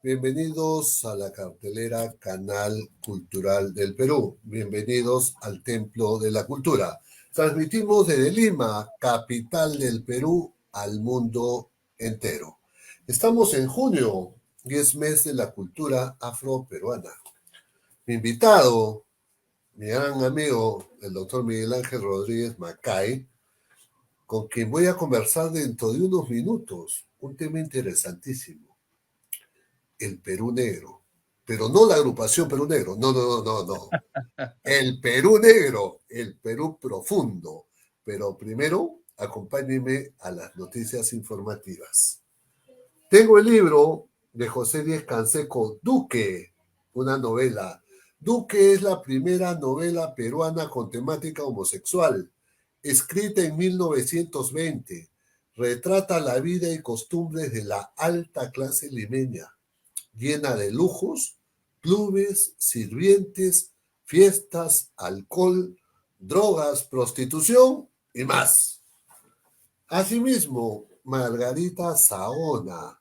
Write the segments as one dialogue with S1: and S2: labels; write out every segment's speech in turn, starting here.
S1: Bienvenidos a la cartelera Canal Cultural del Perú. Bienvenidos al Templo de la Cultura. Transmitimos desde Lima, capital del Perú, al mundo entero. Estamos en junio y es mes de la cultura afroperuana. Mi invitado, mi gran amigo, el doctor Miguel Ángel Rodríguez Macay, con quien voy a conversar dentro de unos minutos, un tema interesantísimo. El Perú Negro, pero no la agrupación Perú Negro, no. El Perú Negro, el Perú profundo. Pero primero, acompáñenme a las noticias informativas. Tengo el libro de José Díez Canseco, Duque, una novela. Duque es la primera novela peruana con temática homosexual, escrita en 1920. Retrata la vida y costumbres de la alta clase limeña, llena de lujos, clubes, sirvientes, fiestas, alcohol, drogas, prostitución y más. Asimismo, Margarita Saona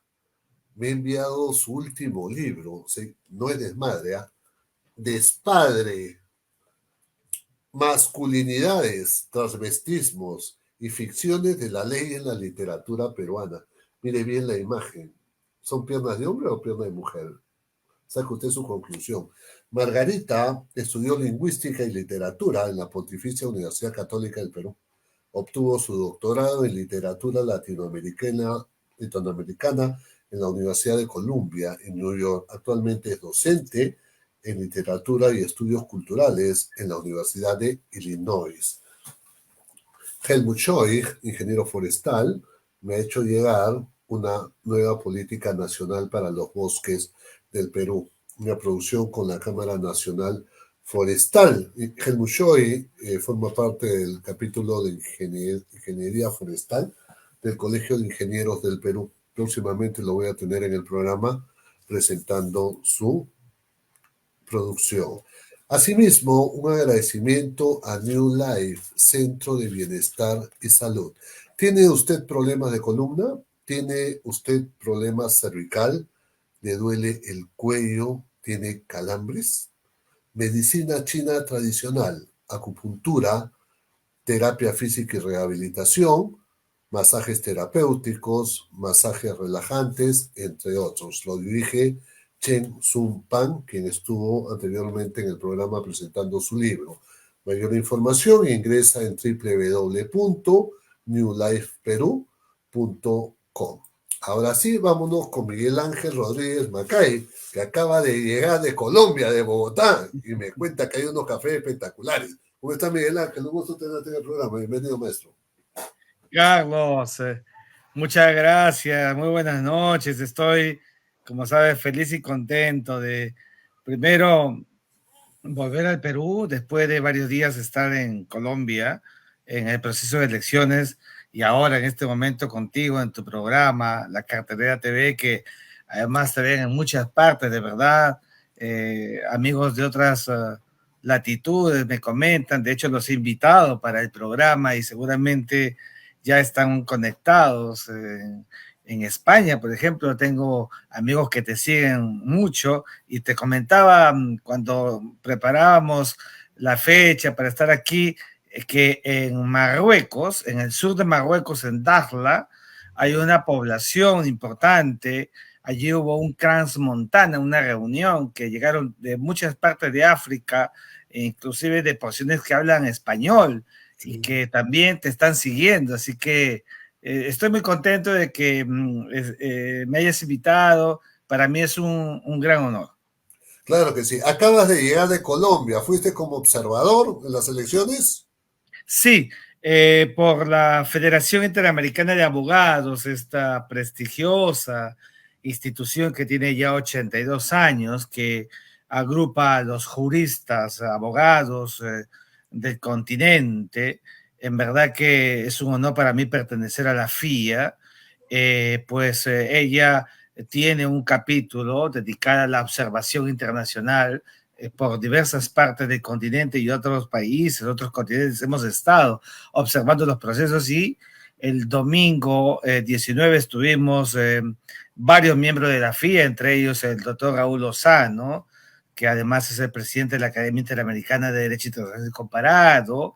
S1: me ha enviado su último libro, no es desmadre, Despadre, masculinidades, transvestismos y ficciones de la ley en la literatura peruana. Mire bien la imagen. ¿Son piernas de hombre o piernas de mujer? Saque usted su conclusión. Margarita estudió lingüística y literatura en la Pontificia Universidad Católica del Perú. Obtuvo su doctorado en literatura latinoamericana en la Universidad de Columbia, en New York. Actualmente es docente en literatura y estudios culturales en la Universidad de Illinois. Helmut Scheuch, ingeniero forestal, me ha hecho llegar una nueva política nacional para los bosques del Perú, una producción con la Cámara Nacional Forestal. Helmut Scheuch forma parte del capítulo de Ingeniería Forestal del Colegio de Ingenieros del Perú. Próximamente lo voy a tener en el programa presentando su producción. Asimismo, un agradecimiento a New Life, Centro de Bienestar y Salud. ¿Tiene usted problemas de columna? ¿Tiene usted problemas cervical? ¿Le duele el cuello? ¿Tiene calambres? Medicina china tradicional, acupuntura, terapia física y rehabilitación, masajes terapéuticos, masajes relajantes, entre otros. Lo dirige Chen Sun Pan, quien estuvo anteriormente en el programa presentando su libro. Mayor información ingresa en www.newlifeperu.com. Ahora sí, vámonos con Miguel Ángel Rodríguez Macay, que acaba de llegar de Colombia, de Bogotá, y me cuenta que hay unos cafés espectaculares. ¿Cómo está Miguel Ángel? Un gusto tenerte en el programa. Bienvenido, maestro.
S2: Carlos, muchas gracias, muy buenas noches. Estoy, como sabes, feliz y contento de primero volver al Perú después de varios días estar en Colombia en el proceso de elecciones y ahora en este momento contigo en tu programa, La Cartelera TV, que además te ven en muchas partes, de verdad. Amigos de otras latitudes me comentan, de hecho los he invitado para el programa y seguramente ya están conectados. En España, por ejemplo, tengo amigos que te siguen mucho y te comentaba cuando preparábamos la fecha para estar aquí, que en Marruecos, en el sur de Marruecos, en Dakhla, hay una población importante. Allí hubo un Transmontana, una reunión que llegaron de muchas partes de África, inclusive de porciones que hablan español y
S1: Sí.
S2: que también te están siguiendo. Así que estoy muy contento de que me hayas invitado. Para mí es un gran honor.
S1: Claro que sí. Acabas de llegar de Colombia. ¿Fuiste como observador en las elecciones?
S2: Sí, por la Federación Interamericana de Abogados, esta prestigiosa institución que tiene ya 82 años, que agrupa a los juristas, abogados del continente. En verdad que es un honor para mí pertenecer a la FIA. Ella tiene un capítulo dedicado a la observación internacional por diversas partes del continente y otros países, otros continentes hemos estado observando los procesos y el domingo 19 estuvimos varios miembros de la FIA, entre ellos el doctor Raúl Lozano, que además es el presidente de la Academia Interamericana de Derecho Internacional Comparado,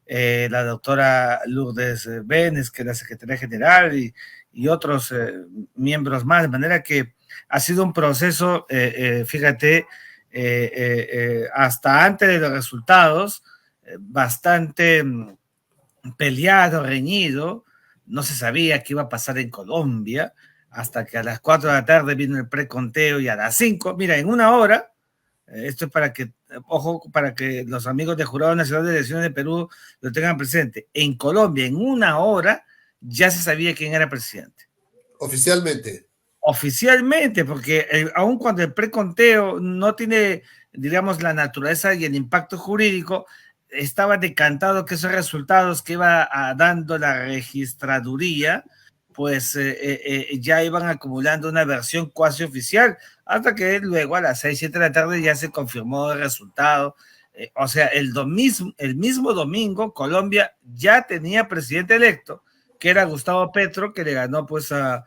S2: la doctora Lourdes Benes, que es la secretaria general, y otros miembros más, de manera que ha sido un proceso, fíjate, hasta antes de los resultados, bastante peleado, reñido. No se sabía qué iba a pasar en Colombia, hasta que a las 4 de la tarde vino el preconteo y a las 5, mira, en una hora, esto es para que, ojo, para que los amigos del Jurado Nacional de Elecciones de Perú lo tengan presente. En Colombia, en una hora, ya se sabía quién era presidente.
S1: Oficialmente.
S2: Oficialmente, porque aun cuando el preconteo no tiene, digamos, la naturaleza y el impacto jurídico, estaba decantado que esos resultados que iba dando la registraduría, pues ya iban acumulando una versión cuasi oficial, hasta que luego a las 6, 7 de la tarde ya se confirmó el resultado. O sea, el mismo domingo, Colombia ya tenía presidente electo, que era Gustavo Petro, que le ganó pues a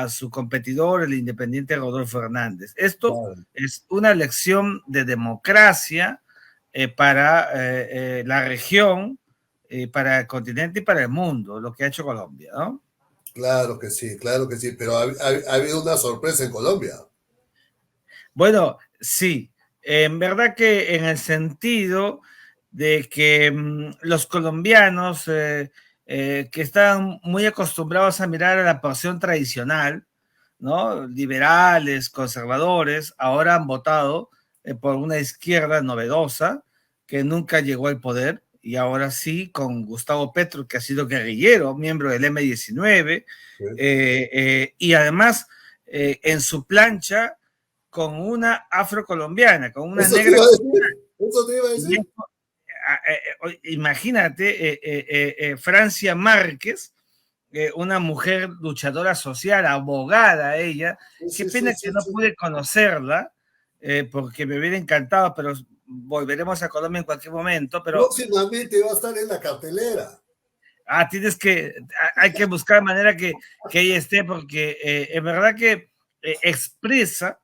S2: su competidor, el independiente Rodolfo Hernández. Esto es una lección de democracia para la región, para el continente y para el mundo, lo que ha hecho Colombia, ¿no?
S1: Claro que sí, pero ha habido una sorpresa en Colombia.
S2: Bueno, sí, en verdad que en el sentido de que los colombianos que están muy acostumbrados a mirar a la porción tradicional, ¿no? Liberales, conservadores, ahora han votado por una izquierda novedosa que nunca llegó al poder y ahora sí con Gustavo Petro, que ha sido guerrillero, miembro del M-19,
S1: Sí.
S2: Y además en su plancha con una afrocolombiana, con una
S1: Eso
S2: negra.
S1: Eso te iba a decir.
S2: Imagínate, Francia Márquez, una mujer luchadora social, abogada ella. Qué pena que no pude conocerla, porque me hubiera encantado, pero volveremos a Colombia en cualquier momento. Pero
S1: próximamente va a estar en la cartelera.
S2: hay que buscar manera que ella esté, porque es verdad que expresa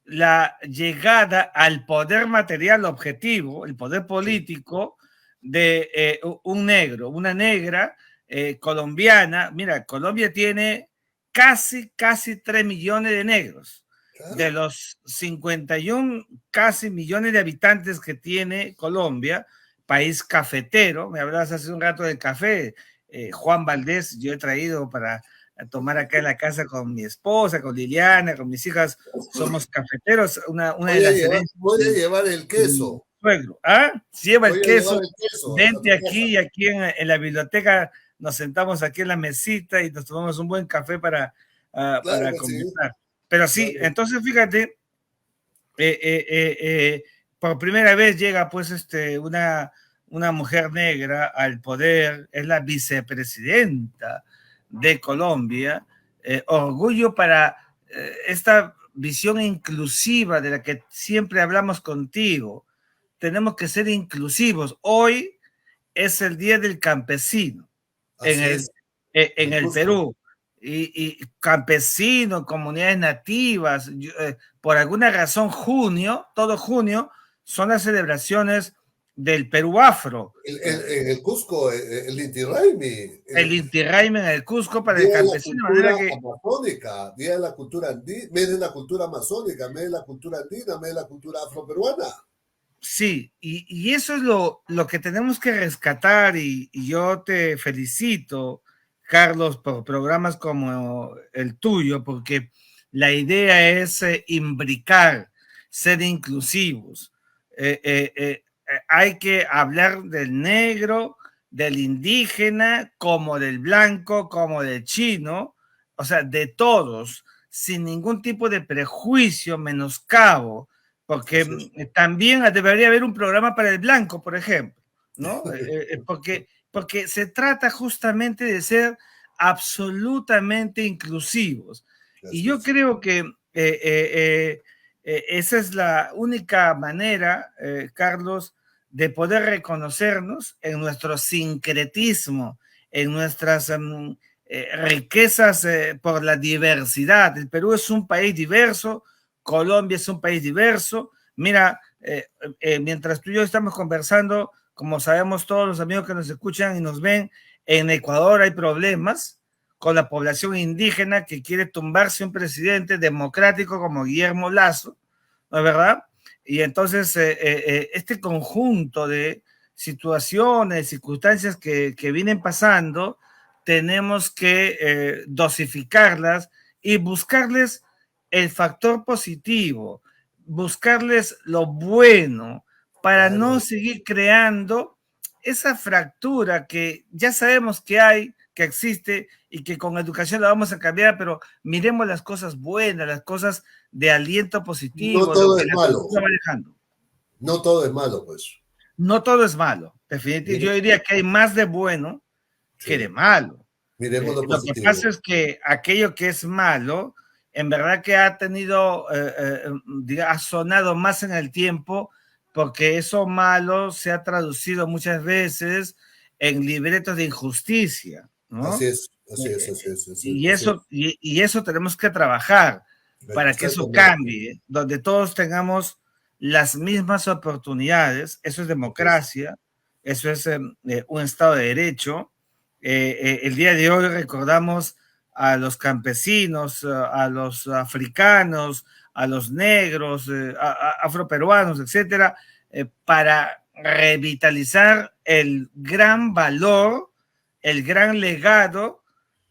S2: la llegada al poder material objetivo, el poder político de un negro, una negra colombiana. Mira, Colombia tiene casi 3 millones de negros. Claro. De los 51 casi millones de habitantes que tiene Colombia, país cafetero, me hablabas hace un rato del café, Juan Valdés, yo he traído para tomar acá en la casa con mi esposa, con Liliana, con mis hijas, somos cafeteros, una de las herencias.
S1: Voy a llevar el queso.
S2: Suegro, lleva el queso, vente aquí y aquí en la biblioteca nos sentamos aquí en la mesita y nos tomamos un buen café para conversar. Sí. Pero sí, claro. Entonces fíjate, por primera vez llega pues una mujer negra al poder, es la vicepresidenta de Colombia, orgullo para esta visión inclusiva de la que siempre hablamos contigo. Tenemos que ser inclusivos. Hoy es el Día del Campesino en el Perú. Y campesinos, comunidades nativas, por alguna razón todo junio son las celebraciones del Perú Afro.
S1: El Cusco, el Inti Raymi.
S2: El Inti Raymi en el Cusco para el campesino.
S1: Día de la cultura amazónica, día de la cultura andina, mes de la cultura amazónica, mes de la cultura andina, mes de la cultura afroperuana.
S2: Sí, y eso es lo que tenemos que rescatar, y yo te felicito, Carlos, por programas como el tuyo, porque la idea es imbricar, ser inclusivos. Hay que hablar del negro, del indígena, como del blanco, como del chino, o sea, de todos, sin ningún tipo de prejuicio, menoscabo, porque también debería haber un programa para el blanco, por ejemplo, ¿no? Porque se trata justamente de ser absolutamente inclusivos. Y yo creo que esa es la única manera, Carlos, de poder reconocernos en nuestro sincretismo, en nuestras riquezas por la diversidad. El Perú es un país diverso, Colombia es un país diverso. Mira, mientras tú y yo estamos conversando, como sabemos todos los amigos que nos escuchan y nos ven, en Ecuador hay problemas con la población indígena que quiere tumbarse un presidente democrático como Guillermo Lasso, ¿no es verdad? Y entonces este conjunto de situaciones, circunstancias que vienen pasando, tenemos que dosificarlas y buscarles el factor positivo, buscarles lo bueno para no
S1: Claro.
S2: seguir creando esa fractura que ya sabemos que hay, que existe y que con educación la vamos a cambiar, pero miremos las cosas buenas, las cosas de aliento
S1: No
S2: positivo, lo
S1: todo
S2: que
S1: es
S2: la
S1: malo.
S2: cultura va dejando.
S1: No todo es malo, pues.
S2: No todo es malo, definitivamente. Yo
S1: Mire,
S2: diría que hay más de bueno que de
S1: sí.
S2: malo.
S1: Miremos lo
S2: Lo que pasa
S1: positivo.
S2: es que aquello que es malo, en verdad que ha tenido, ha sonado más en el tiempo, porque eso malo se ha traducido muchas veces en libretos de injusticia,
S1: Así
S2: ¿no?
S1: es, así es, así es, así es,
S2: Y
S1: así es.
S2: eso tenemos que trabajar para que eso
S1: Exactamente.
S2: cambie, donde todos tengamos las mismas oportunidades. Eso es
S1: Así es.
S2: democracia, eso es un Estado de Derecho. El día de hoy recordamos a los campesinos, a los africanos, a los negros, afroperuanos, etcétera, para revitalizar el gran valor, el gran legado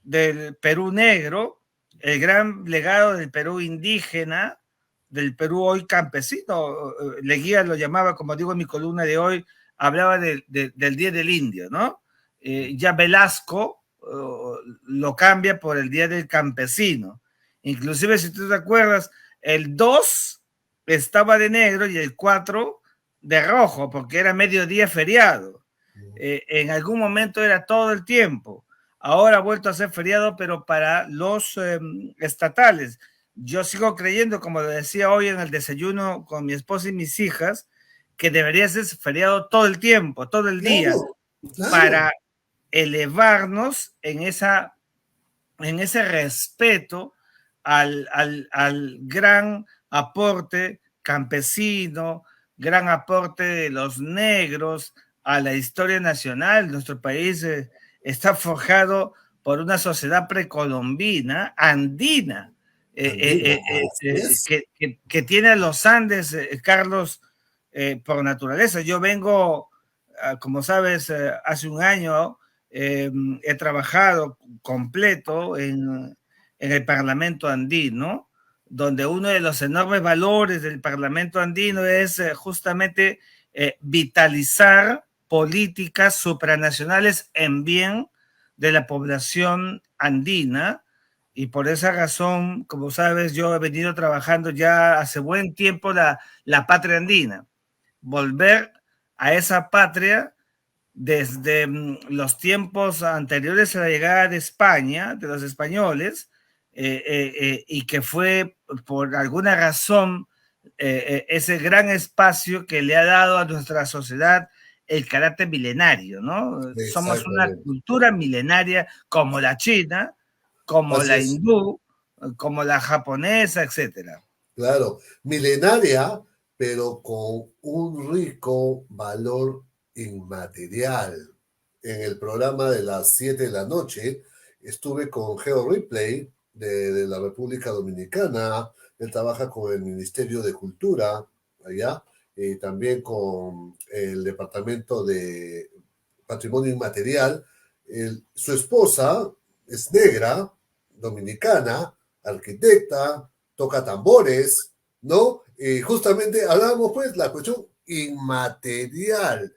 S2: del Perú negro, el gran legado del Perú indígena, del Perú hoy campesino. Leguía lo llamaba, como digo en mi columna de hoy, hablaba del Día del Indio, ¿no? Ya Velasco lo cambia por el Día del Campesino. Inclusive, si tú te acuerdas, el 2 estaba de negro y el 4 de rojo, porque era mediodía feriado. En algún momento era todo el tiempo. Ahora ha vuelto a ser feriado, pero para los estatales. Yo sigo creyendo, como lo decía hoy en el desayuno con mi esposa y mis hijas, que debería ser feriado todo el tiempo, todo el día,
S1: Claro, claro.
S2: para elevarnos en ese respeto al gran aporte campesino, gran aporte de los negros a la historia nacional. Nuestro país está forjado por una sociedad precolombina, andina,
S1: Andina, así es.
S2: que tiene a los Andes, Carlos, por naturaleza. Yo vengo, como sabes, hace un año he trabajado completo en el Parlamento andino, donde uno de los enormes valores del Parlamento andino es justamente vitalizar políticas supranacionales en bien de la población andina. Y por esa razón, como sabes, yo he venido trabajando ya hace buen tiempo la patria andina. Volver a esa patria desde los tiempos anteriores a la llegada de España, de los españoles, y que fue por alguna razón ese gran espacio que le ha dado a nuestra sociedad el carácter milenario, ¿no? Somos una
S1: Exactamente.
S2: cultura milenaria como la china, como
S1: Así
S2: la
S1: es.
S2: hindú, como la japonesa, etcétera.
S1: Claro, milenaria, pero con un rico valor inmaterial. En el programa de las 7 de la noche estuve con Geo Ripley de la República Dominicana. Él trabaja con el Ministerio de Cultura allá y también con el Departamento de Patrimonio Inmaterial. Su esposa es negra, dominicana, arquitecta, toca tambores, ¿no? Y justamente hablamos pues la cuestión inmaterial.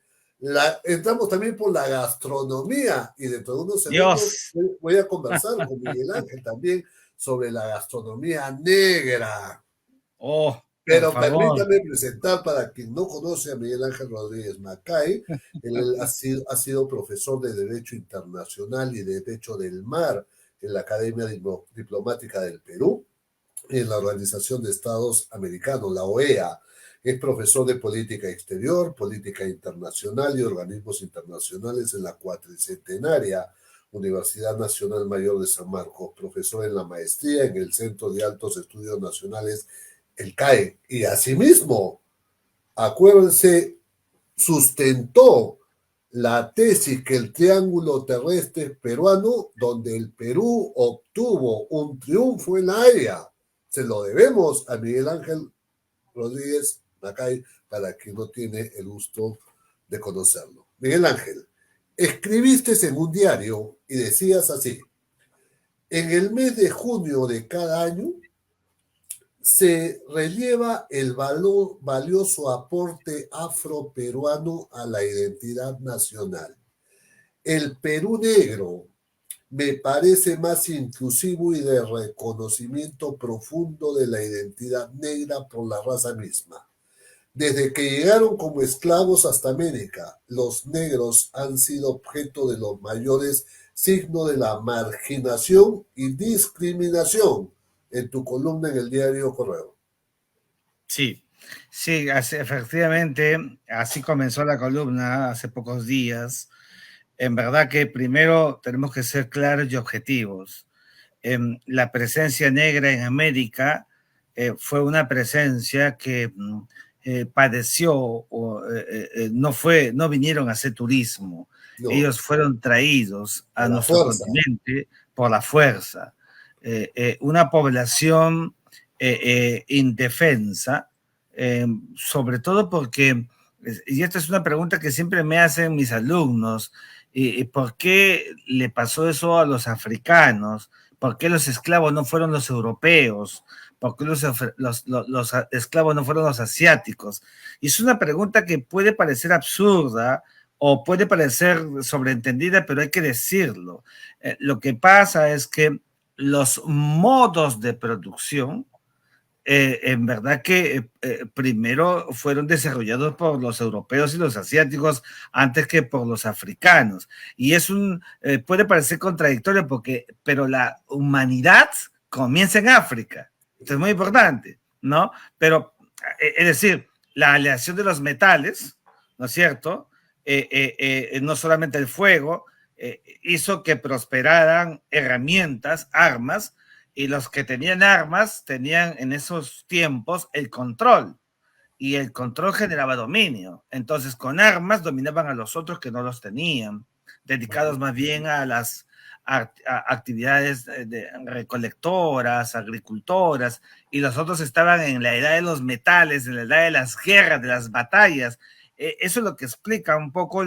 S1: Entramos también por la gastronomía y dentro de unos segundos
S2: Dios.
S1: voy a conversar con Miguel Ángel también sobre la gastronomía negra.
S2: Oh, por
S1: Pero
S2: favor.
S1: permítame presentar para quien no conoce a Miguel Ángel Rodríguez Macay. Él ha sido profesor de Derecho Internacional y Derecho del Mar en la Academia Diplomática del Perú, en la Organización de Estados Americanos, la OEA. Es profesor de Política Exterior, Política Internacional y Organismos Internacionales en la Cuatricentenaria Universidad Nacional Mayor de San Marcos, profesor en la maestría en el Centro de Altos Estudios Nacionales, el CAE. Y asimismo, acuérdense, sustentó la tesis que el triángulo terrestre peruano, donde el Perú obtuvo un triunfo en La Haya. Se lo debemos a Miguel Ángel Rodríguez Macay, para quien no tiene el gusto de conocerlo. Miguel Ángel, escribiste en un diario y decías así: en el mes de junio de cada año se relieva el valioso aporte afroperuano a la identidad nacional. El Perú negro me parece más inclusivo y de reconocimiento profundo de la identidad negra por la raza misma. Desde que llegaron como esclavos hasta América, los negros han sido objeto de los mayores signos de la marginación y discriminación, en tu columna en el diario Correo.
S2: Sí, sí, efectivamente, así comenzó la columna hace pocos días. En verdad que primero tenemos que ser claros y objetivos. La presencia negra en América fue una presencia que padeció, no vinieron a hacer turismo.
S1: No,
S2: Ellos fueron traídos
S1: a
S2: a
S1: la
S2: nuestro
S1: fuerza.
S2: continente por la fuerza. Una población indefensa, sobre todo porque, y esta es una pregunta que siempre me hacen mis alumnos, ¿por qué le pasó eso a los africanos? ¿Por qué los esclavos no fueron los europeos? ¿Por qué los esclavos no fueron los asiáticos? Y es una pregunta que puede parecer absurda o puede parecer sobreentendida, pero hay que decirlo. Lo que pasa es que los modos de producción, en verdad que primero fueron desarrollados por los europeos y los asiáticos antes que por los africanos. Y puede parecer contradictorio pero la humanidad comienza en África. Esto es muy importante, ¿no? Pero, es decir, la aleación de los metales, ¿no es cierto? No solamente el fuego, hizo que prosperaran herramientas, armas, y los que tenían armas tenían en esos tiempos el control, y el control generaba dominio. Entonces, con armas dominaban a los otros que no los tenían, dedicados más bien a las actividades recolectoras, agricultoras, y los otros estaban en la edad de los metales, en la edad de las guerras, de las batallas. Eso es lo que explica un poco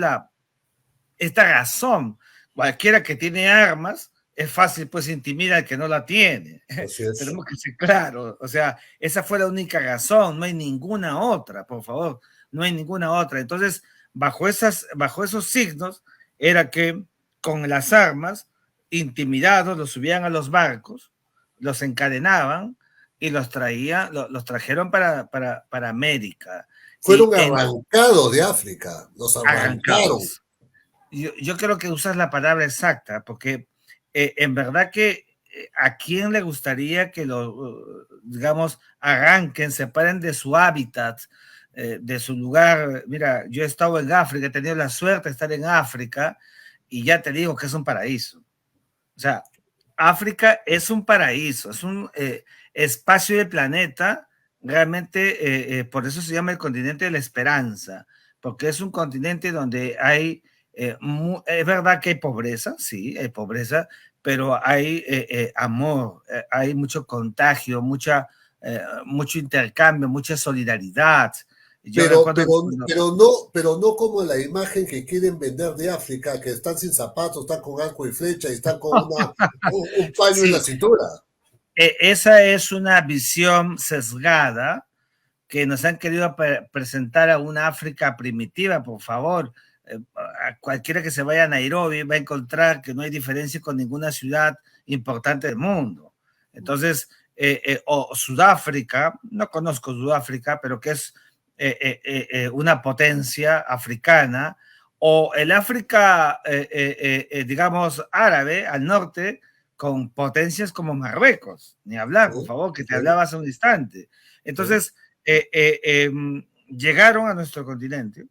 S2: esta razón. Cualquiera que tiene armas, es fácil pues intimidar al que no la tiene.
S1: Así es.
S2: Tenemos que ser claros. O sea, esa fue la única razón, no hay ninguna otra, por favor, no hay ninguna otra. Entonces, bajo esos signos, era que con las armas, intimidados, los subían a los barcos, los encadenaban y los trajeron para América. Y
S1: Fueron arrancados de África, los arrancaron.
S2: arrancados. Yo creo que usas la palabra exacta, porque en verdad que a quién le gustaría que digamos, arranquen, se paren de su hábitat, de su lugar. Mira, yo he estado en África, he tenido la suerte de estar en África y ya te digo que es un paraíso. O sea, África es un paraíso, es un espacio del planeta, realmente, por eso se llama el continente de la esperanza, porque es un continente donde hay, es verdad que hay pobreza, sí, hay pobreza, pero hay amor, hay mucho contagio, mucho intercambio, mucha solidaridad. Yo
S1: Pero,
S2: recuerdo
S1: pero, pero no como la imagen que quieren vender de África, que están sin zapatos, están con arco y flecha y están con un paño en la
S2: sí,
S1: cintura.
S2: esa es una visión sesgada que nos han querido presentar a una África primitiva, por favor. A cualquiera que se vaya a Nairobi va a encontrar que no hay diferencia con ninguna ciudad importante del mundo. Entonces, o Sudáfrica, no conozco Sudáfrica, pero que es una potencia africana, o el África, digamos, árabe, al norte, con potencias como Marruecos, ni hablar, por
S1: Sí,
S2: favor, que te
S1: sí,
S2: hablaba hace un instante.
S1: sí.
S2: Entonces, llegaron a nuestro continente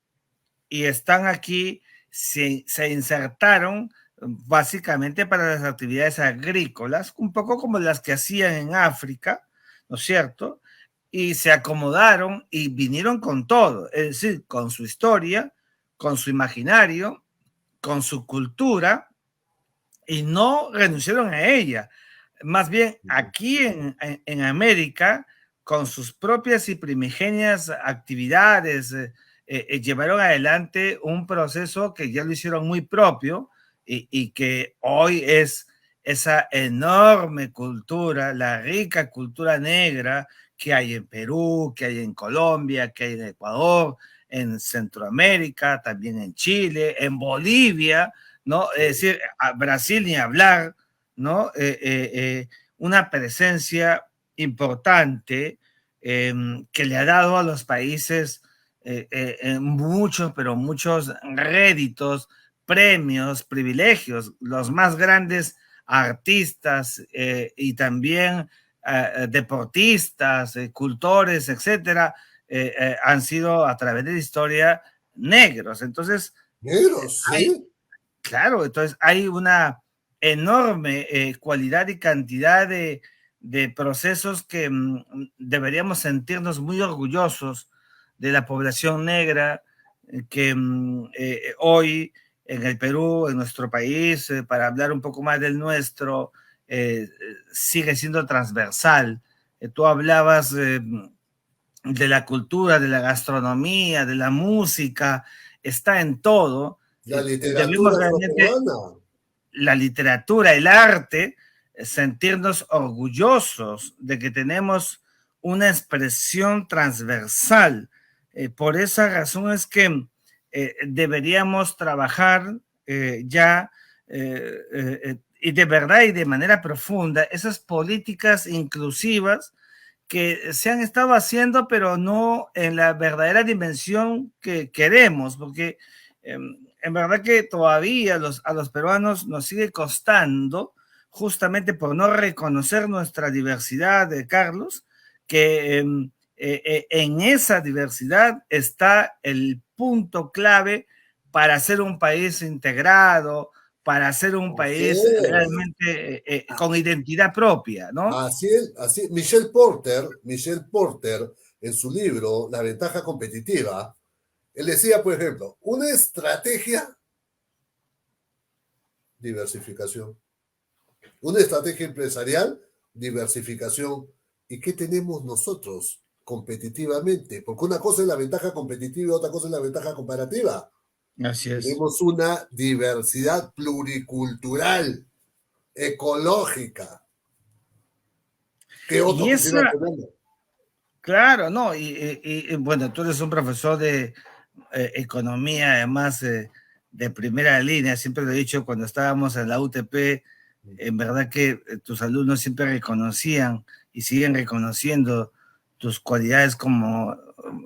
S2: y están aquí, se insertaron básicamente para las actividades agrícolas, un poco como las que hacían en África, ¿no es cierto? Y se acomodaron y vinieron con todo, es decir, con su historia, con su imaginario, con su cultura, y no renunciaron a ella. Más bien, aquí en América, con sus propias y primigenias actividades, llevaron adelante un proceso que ya lo hicieron muy propio y que hoy es esa enorme cultura, la rica cultura negra que hay en Perú, que hay en Colombia, que hay en Ecuador, en Centroamérica, también en Chile, en Bolivia, ¿no? Es decir, a Brasil ni hablar, ¿no? Una presencia importante que le ha dado a los países muchos, pero muchos réditos, premios, privilegios, los más grandes artistas y también deportistas, cultores, etcétera, han sido a través de la historia negros. Entonces,
S1: Negros,
S2: hay,
S1: sí.
S2: claro, entonces hay una enorme cualidad y cantidad de procesos que deberíamos sentirnos muy orgullosos de la población negra que hoy en el Perú, en nuestro país, para hablar un poco más del nuestro, sigue siendo transversal. Tú hablabas de la cultura, de la gastronomía, de la música, está en todo.
S1: La
S2: Debemos
S1: literatura
S2: realmente,
S1: afroperuana.
S2: la literatura, el arte, sentirnos orgullosos de que tenemos una expresión transversal. Por esa razón es que deberíamos trabajar ya y de verdad y de manera profunda esas políticas inclusivas que se han estado haciendo, pero no en la verdadera dimensión que queremos, porque en verdad que todavía a los peruanos nos sigue costando, justamente por no reconocer nuestra diversidad, de Carlos, que en esa diversidad está el punto clave para ser un país integrado, para ser un
S1: Así
S2: país
S1: es.
S2: realmente con identidad propia, ¿no?
S1: Así es, así. Michel Porter, en su libro La ventaja competitiva, él decía, por ejemplo, una estrategia, diversificación. Una estrategia empresarial, diversificación. ¿Y qué tenemos nosotros competitivamente? Porque una cosa es la ventaja competitiva y otra cosa es la ventaja comparativa.
S2: Así es.
S1: Tenemos una diversidad pluricultural, ecológica. ¿Qué otro
S2: Y
S1: quisiera
S2: esa,
S1: tener?
S2: claro, no, bueno, tú eres un profesor de economía, además de primera línea, siempre lo he dicho cuando estábamos en la UTP, en verdad que tus alumnos siempre reconocían y siguen reconociendo tus cualidades como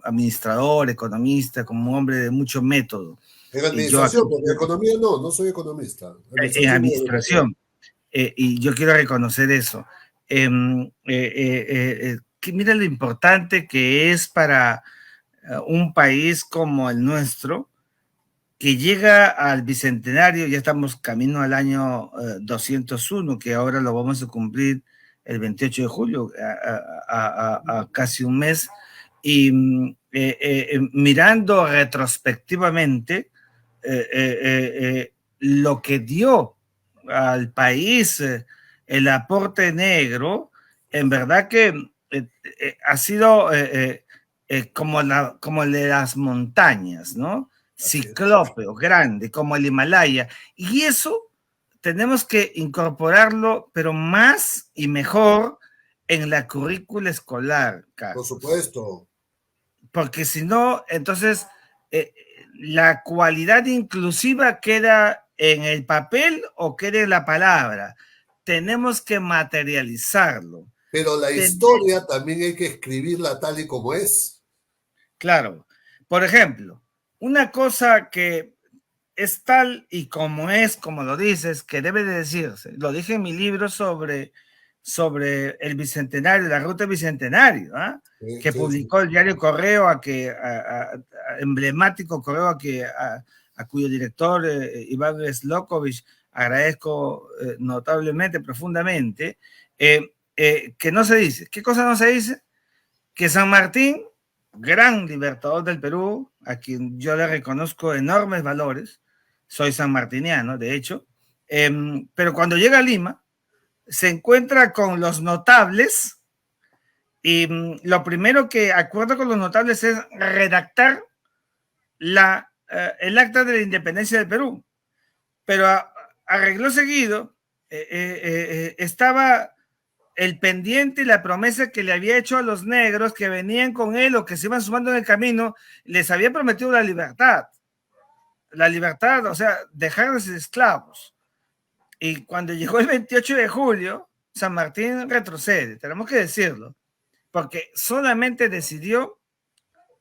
S2: administrador, economista, como un hombre de mucho método.
S1: En
S2: Y yo aquí
S1: administración, porque economía no, no soy economista.
S2: en
S1: Administración y educación.
S2: administración, y yo quiero reconocer eso. Que mira lo importante que es para un país como el nuestro, que llega al bicentenario, ya estamos camino al año 201, que ahora lo vamos a cumplir el 28 de julio, a casi un mes, y mirando retrospectivamente lo que dio al país el aporte negro, en verdad que ha sido como el de las montañas, ¿no?
S1: Así es.
S2: Ciclópeo, grande, como el Himalaya. Y eso tenemos que incorporarlo, pero más y mejor en la currícula escolar,
S1: Por
S2: Carlos.
S1: supuesto.
S2: Porque si no, entonces eh, la cualidad inclusiva queda en el papel o queda en la palabra. Tenemos que materializarlo.
S1: Pero la
S2: Ten
S1: historia también hay que escribirla tal y como es.
S2: Claro. Por ejemplo, una cosa que es tal y como es, como lo dices, que debe de decirse. Lo dije en mi libro sobre el Bicentenario, la Ruta Bicentenario, ¿eh?
S1: Sí,
S2: Que
S1: sí, sí.
S2: publicó el diario Correo, emblemático Correo, a cuyo director, Iván Slokovich, agradezco notablemente, profundamente, que no se dice. ¿Qué cosa no se dice? Que San Martín, gran libertador del Perú, a quien yo le reconozco enormes valores, soy sanmartiniano, de hecho, pero cuando llega a Lima, se encuentra con los notables y lo primero que acuerda con los notables es redactar el acta de la independencia del Perú. Pero arregló seguido, estaba el pendiente y la promesa que le había hecho a los negros que venían con él o que se iban sumando en el camino, les había prometido la libertad, o sea, dejar de ser esclavos. Y cuando llegó el 28 de julio, San Martín retrocede, tenemos que decirlo, porque solamente decidió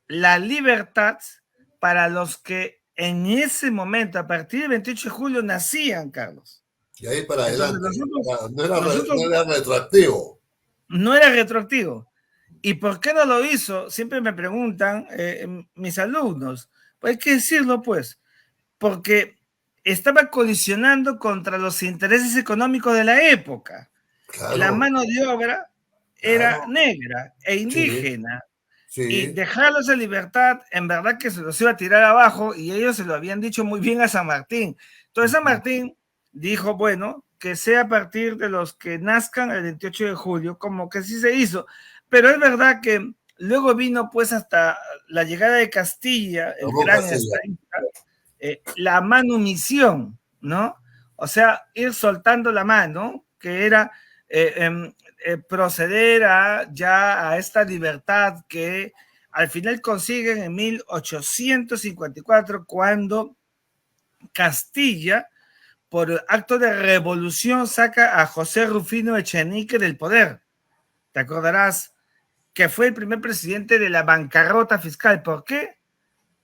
S2: la libertad para los que en ese momento, a partir del 28 de julio, nacían, Carlos.
S1: Y ahí para
S2: Entonces,
S1: adelante. No era retroactivo.
S2: No era retroactivo. ¿Y por qué no lo hizo? Siempre me preguntan mis alumnos. Pues hay que decirlo, pues, porque estaba colisionando contra los intereses económicos de la época.
S1: Claro,
S2: La mano de obra era negra e indígena.
S1: Sí.
S2: Y dejarlos en libertad, en verdad que se los iba a tirar abajo y ellos se lo habían dicho muy bien a San Martín. Entonces San Martín dijo, bueno, que sea a partir de los que nazcan el 28 de julio, como que sí se hizo. Pero es verdad que luego vino pues hasta la llegada de Castilla, el gran estadista, la manumisión, ¿no? O sea, ir soltando la mano, que era proceder a esta libertad que al final consiguen en 1854 cuando Castilla, por acto de revolución, saca a José Rufino Echenique del poder. Te acordarás que fue el primer presidente de la bancarrota fiscal. ¿Por qué?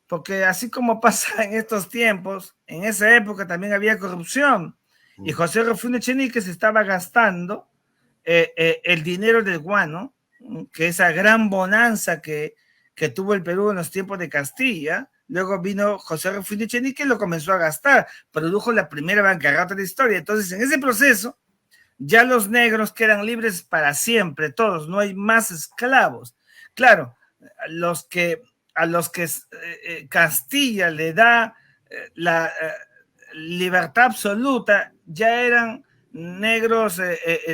S2: Porque así como pasa en estos tiempos, en esa época también había corrupción y José Rufino Echenique se estaba gastando el dinero del guano, que esa gran bonanza que tuvo el Perú en los tiempos de Castilla. Luego vino José Rufino Echenique y lo comenzó a gastar, produjo la primera bancarrota de la historia. Entonces, en ese proceso, ya los negros quedan libres para siempre, todos, no hay más esclavos. Claro, a los que Castilla le da la libertad absoluta, ya eran negros,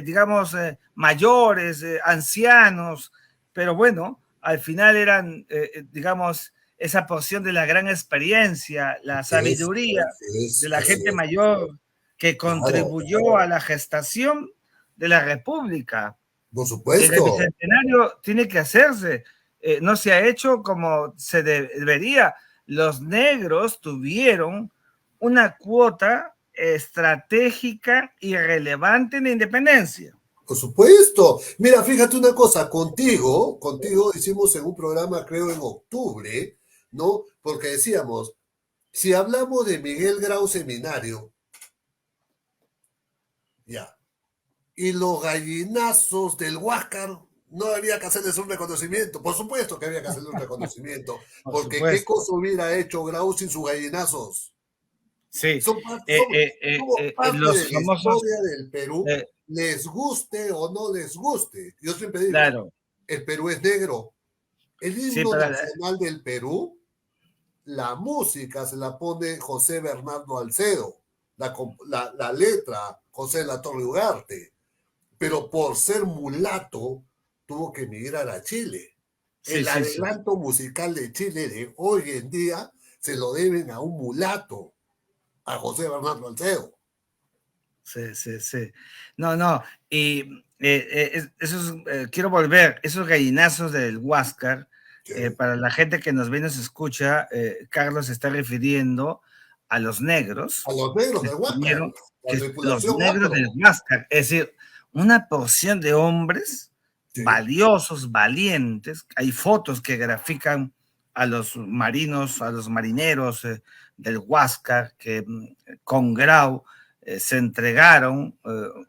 S2: digamos, mayores, ancianos, pero bueno, al final eran, digamos, esa porción de la gran experiencia, la sabiduría de la gente mayor que contribuyó a la gestación de la República.
S1: Por supuesto.
S2: El bicentenario tiene que hacerse, no se ha hecho como se debería. Los negros tuvieron una cuota estratégica y relevante en la independencia.
S1: Por supuesto. Mira, fíjate una cosa, contigo hicimos en un programa, creo, en octubre, ¿no? Porque decíamos, si hablamos de Miguel Grau Seminario, ya, y los gallinazos del Huáscar, no había que hacerles un reconocimiento. Por supuesto que había que hacerles un reconocimiento, porque ¿qué cosa hubiera hecho Grau sin sus gallinazos?
S2: Sí.
S1: Son parte de la historia del Perú, les guste o no les guste. Yo siempre digo,
S2: claro,
S1: el Perú es negro. El himno nacional del Perú, la música se la pone José Bernardo Alcedo, la letra José Latorre Ugarte, pero por ser mulato tuvo que emigrar a Chile. El adelanto musical de Chile de hoy en día se lo deben a un mulato, a José Bernardo Alcedo.
S2: Sí. No, y quiero volver, esos gallinazos del Huáscar, para la gente que nos ve y nos escucha, Carlos se está refiriendo a los negros.
S1: A los negros del Huáscar.
S2: Los negros del Huáscar, es decir, una porción de hombres valiosos, valientes. Hay fotos que grafican a los marinos, a los marineros del Huáscar, que con Grau se entregaron,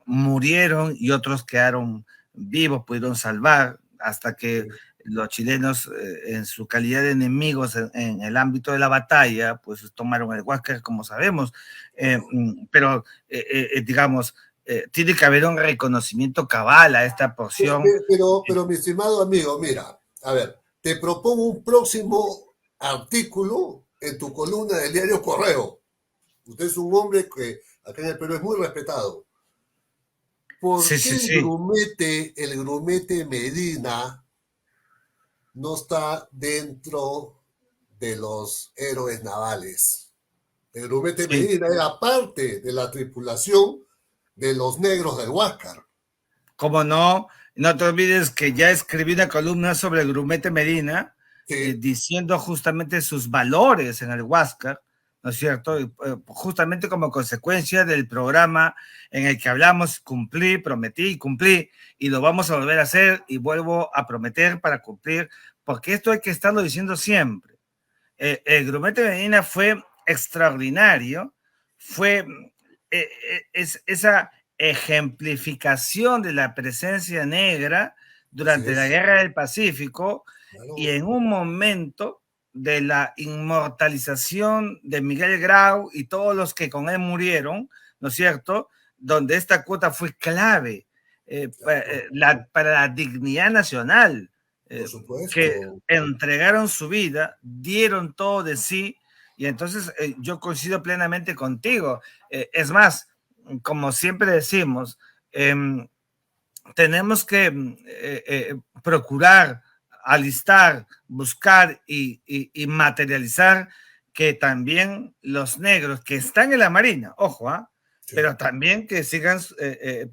S2: murieron y otros quedaron vivos, pudieron salvar hasta que los chilenos, en su calidad de enemigos en el ámbito de la batalla, pues tomaron el Huáscar, como sabemos, pero digamos, tiene que haber un reconocimiento cabal a esta porción.
S1: Pero, mi estimado amigo, mira, a ver, te propongo un próximo artículo en tu columna del diario Correo. Usted es un hombre que acá en el Perú es muy respetado. ¿Por
S2: Sí,
S1: qué
S2: sí, sí.
S1: el grumete Medina no está dentro de los héroes navales? El grumete
S2: Sí.
S1: Medina era parte de la tripulación de los negros del Huáscar.
S2: Como no, no te olvides que ya escribí una columna sobre el grumete Medina,
S1: Sí,
S2: diciendo justamente sus valores en el Huáscar, ¿no es cierto? Justamente como consecuencia del programa en el que hablamos, cumplí, prometí y cumplí, y lo vamos a volver a hacer y vuelvo a prometer para cumplir, porque esto hay que estarlo diciendo siempre. El grumete Medina fue extraordinario, fue esa ejemplificación de la presencia negra
S1: así
S2: durante la
S1: es.
S2: Guerra del Pacífico y
S1: Claro.
S2: en un momento de la inmortalización de Miguel Grau y todos los que con él murieron, ¿no es cierto? Donde esta cuota fue clave
S1: Claro,
S2: para la dignidad nacional,
S1: por
S2: que
S1: supuesto.
S2: entregaron su vida, dieron todo de sí, y entonces yo coincido plenamente contigo. Es más, como siempre decimos, tenemos que procurar, alistar, buscar y materializar que también los negros que están en la Marina, ojo,
S1: Sí.
S2: pero también que sigan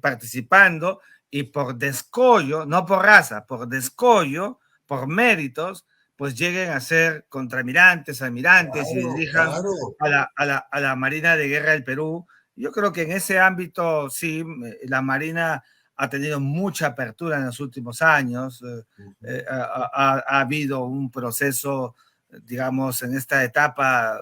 S2: participando y por descollo, no por raza, por descollo, por méritos, pues lleguen a ser contraalmirantes, almirantes y
S1: Claro,
S2: dirijan
S1: claro.
S2: a la Marina de Guerra del Perú. Yo creo que en ese ámbito, sí, la Marina ha tenido mucha apertura en los últimos años.
S1: Ujú.
S2: Ha habido un proceso, digamos, en esta etapa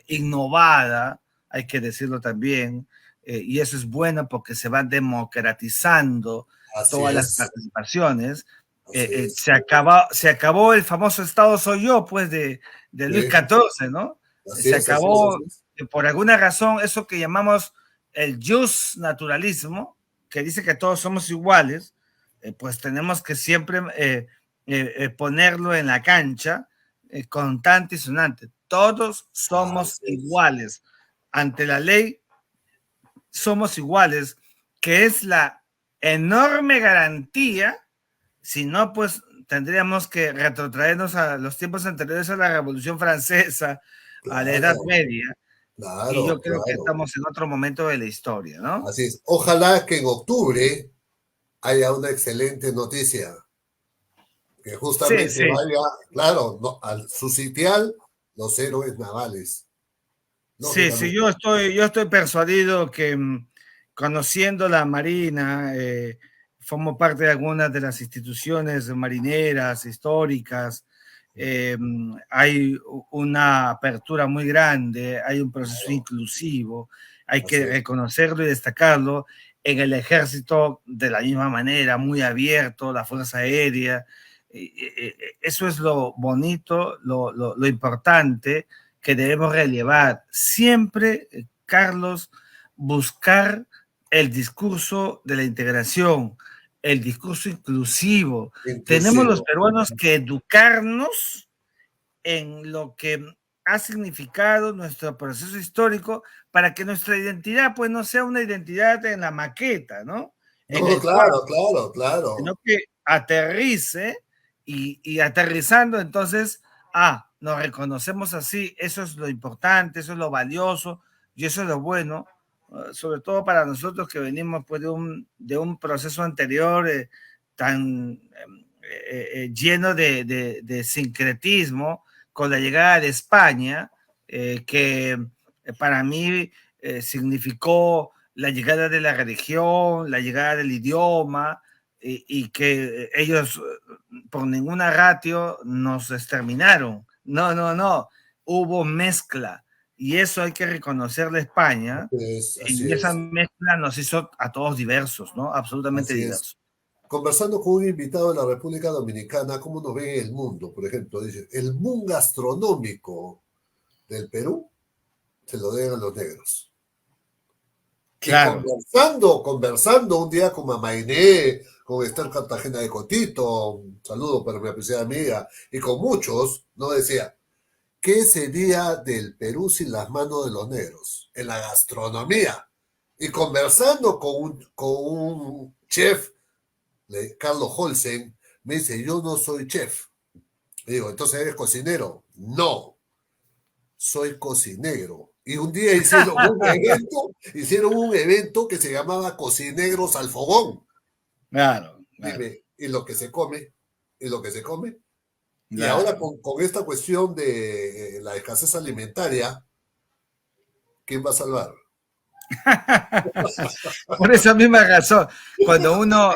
S2: innovada, hay que decirlo también, y eso es bueno porque se van democratizando
S1: Así
S2: todas las
S1: es,
S2: participaciones.
S1: así es.
S2: Se acabó el famoso Estado soy yo, pues, de Luis
S1: Sí,
S2: XIV, ¿no?
S1: así
S2: Se
S1: es, así es,
S2: acabó,
S1: así es.
S2: por alguna razón, eso que llamamos el jus naturalismo, que dice que todos somos iguales, pues tenemos que siempre ponerlo en la cancha, constante y sonante. Todos somos
S1: Así es.
S2: iguales. Ante la ley somos iguales, que es la enorme garantía. Si no, pues tendríamos que retrotraernos a los tiempos anteriores a la Revolución Francesa, a la Edad
S1: Claro,
S2: Media, y yo
S1: claro,
S2: creo que
S1: claro.
S2: estamos en otro momento de la historia, ¿no?
S1: Así es. Ojalá que en octubre haya una excelente noticia, que
S2: Sí,
S1: justamente
S2: sí.
S1: vaya, claro, al su sitial los héroes navales,
S2: Sí, sí,
S1: lógicamente.
S2: yo estoy persuadido que conociendo la Marina, formo parte de algunas de las instituciones marineras históricas, hay una apertura muy grande, hay un proceso
S1: Claro,
S2: inclusivo, hay
S1: así
S2: que
S1: es.
S2: reconocerlo y destacarlo. En el ejército, de la misma manera, muy abierto, la Fuerza Aérea, eso es lo bonito, lo importante que debemos relevar. Siempre, Carlos, buscar el discurso de la integración, el discurso inclusivo. Tenemos los
S1: Inclusivo.
S2: peruanos que educarnos en lo que ha significado nuestro proceso histórico para que nuestra identidad pues no sea una identidad en la maqueta, ¿no? En
S1: No,
S2: el cuadro,
S1: claro, claro,
S2: sino
S1: claro.
S2: que aterrice y aterrizando entonces, nos reconocemos así, eso es lo importante, eso es lo valioso y eso es lo bueno, sobre todo para nosotros que venimos pues de un proceso anterior tan lleno de sincretismo con la llegada de España, que para mí significó la llegada de la religión, la llegada del idioma, y que ellos por ninguna ratio nos exterminaron. No, no, no. Hubo mezcla. Y eso hay que reconocerle a España.
S1: Es, así
S2: Y esa
S1: es,
S2: mezcla nos hizo a todos diversos, ¿no? Absolutamente
S1: así es.
S2: diversos.
S1: conversando con un invitado de la República Dominicana, ¿cómo nos ve el mundo? Por ejemplo, dice, el boom gastronómico del Perú se lo deben a los negros. Y
S2: Claro.
S1: conversando un día con Mamainé, con Esther Cartagena de Cotito, un saludo para mi apreciada amiga, y con muchos, no decía, ¿qué sería del Perú sin las manos de los negros? En la gastronomía. Y conversando con un chef, Carlos Holsen, me dice, yo no soy chef. Le digo, ¿entonces eres cocinero? No, soy cocinegro. Y un día hicieron un evento que se llamaba Cocinegros al Fogón.
S2: Claro, claro,
S1: Dime, ¿y lo que se come? ¿Y lo que se come? Y ahora
S2: claro.
S1: con esta cuestión de la escasez alimentaria, ¿quién va a salvar?
S2: Por esa misma razón, cuando uno,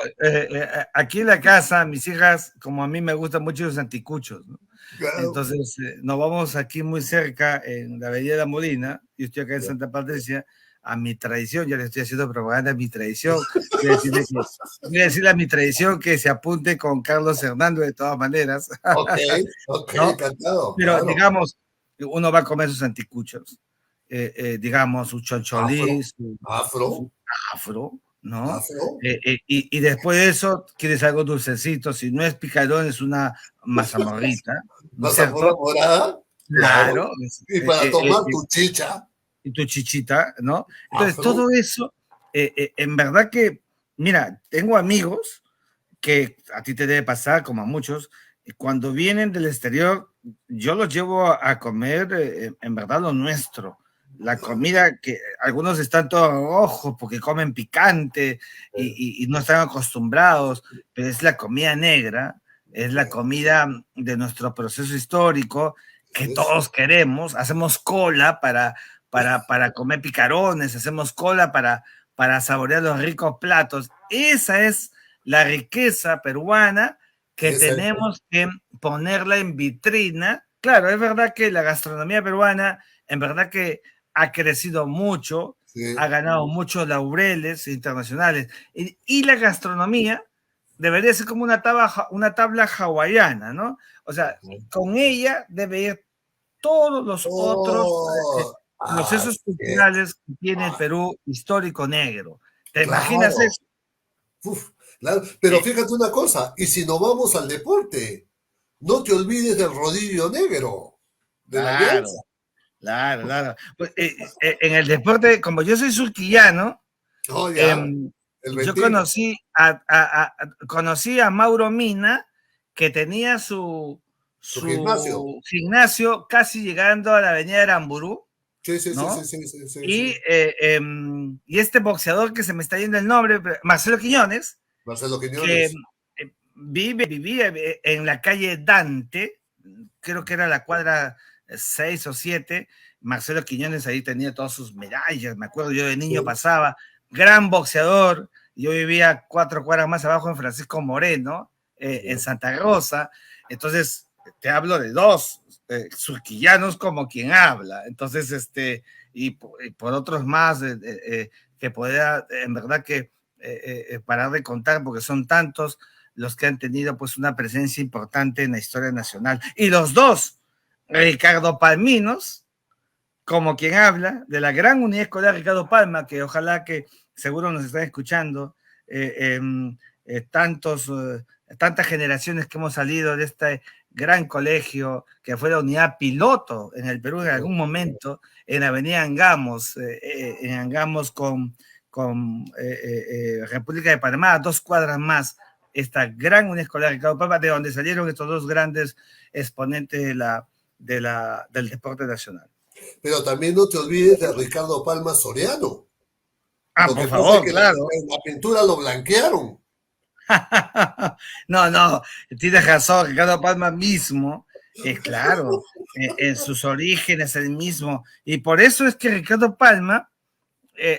S2: aquí en la casa, mis hijas, como a mí me gustan mucho los anticuchos, ¿no?
S1: Claro,
S2: Entonces, nos vamos aquí muy cerca, en la Avenida La Molina, yo estoy acá en Santa Patricia, a mi tradición, ya le estoy haciendo propaganda a mi tradición, voy a decirle a mi tradición que se apunte con Carlos Hernando de todas maneras,
S1: ok, ok,
S2: ¿no?
S1: encantado,
S2: Pero
S1: claro.
S2: digamos, uno va a comer sus anticuchos, digamos, su
S1: Afro,
S2: choncholí,
S1: afro,
S2: su afro, ¿no?
S1: afro,
S2: Y después de eso, quieres algo dulcecito, si no es picarón, es una mazamorrita, ¿no es
S1: mazamorra
S2: cierto?
S1: morada, claro.
S2: Claro,
S1: Y para tomar tu chicha,
S2: y tu chichita, ¿no? Entonces,
S1: afro,
S2: todo eso, en verdad que, mira, tengo amigos que a ti te debe pasar, como a muchos, cuando vienen del exterior, yo los llevo a comer, en verdad, lo nuestro. La comida que algunos están todos rojos porque comen picante y no están acostumbrados, pero es la comida negra, es la comida de nuestro proceso histórico que
S1: es,
S2: todos queremos. Hacemos cola para comer picarones, hacemos cola para saborear los ricos platos. Esa es la riqueza peruana que
S1: esa es,
S2: tenemos que ponerla en vitrina. Claro, es verdad que la gastronomía peruana, en verdad que ha crecido mucho, ha
S1: sí,
S2: ganado muchos laureles internacionales, y la gastronomía debería ser como una tabla hawaiana, ¿no? O sea, con ella debe ir todos los otros
S1: oh,
S2: procesos
S1: así es,
S2: culturales que tiene el
S1: ah,
S2: Perú histórico negro. ¿Te imaginas
S1: claro,
S2: eso?
S1: uf, claro, pero fíjate una cosa, y si nos vamos al deporte, no te olvides del rodillo negro, de la Alianza,
S2: Claro, claro, claro. Pues, en el deporte, como yo soy surquillano,
S1: oh ya,
S2: em,
S1: el
S2: yo
S1: Ventín,
S2: conocí a Mauro Mina, que tenía
S1: su gimnasio,
S2: su gimnasio casi llegando a la avenida Aramburu,
S1: sí, sí, sí, sí,
S2: ¿no?
S1: sí, sí, sí,
S2: Y,
S1: sí.
S2: y este boxeador que se me está yendo el nombre, Marcelo Quiñones,
S1: Marcelo
S2: que
S1: Quiñones,
S2: vivía en la calle Dante, creo que era la cuadra 6 o 7. Marcelo Quiñones ahí tenía todas sus medallas, me acuerdo, yo de niño
S1: sí,
S2: pasaba, gran boxeador, yo vivía 4 cuadras más abajo en Francisco Moreno, en
S1: ya,
S2: Santa Rosa, entonces te hablo de dos surquillanos como quien habla, entonces, y por otros más que podría, en verdad que parar de contar, porque son tantos los que han tenido pues una presencia importante en la historia nacional. Y los dos, Ricardo Palminos, como quien habla, de la gran unidad escolar Ricardo Palma, que ojalá que seguro nos están escuchando, eh, tantas generaciones que hemos salido de este gran colegio que fue la unidad piloto en el Perú en algún momento, en Avenida Angamos, en Angamos con República de Panamá, 2 cuadras más, esta gran unidad escolar Ricardo Palma, de donde salieron estos dos grandes exponentes del deporte nacional.
S1: pero también no te olvides de Ricardo Palma Soriano.
S2: Ah,
S1: Lo
S2: por
S1: que pasa es
S2: favor,
S1: que
S2: claro.
S1: en la pintura lo blanquearon.
S2: No, no, tienes razón, Ricardo Palma mismo, claro, en sus orígenes el mismo. Y por eso es que Ricardo Palma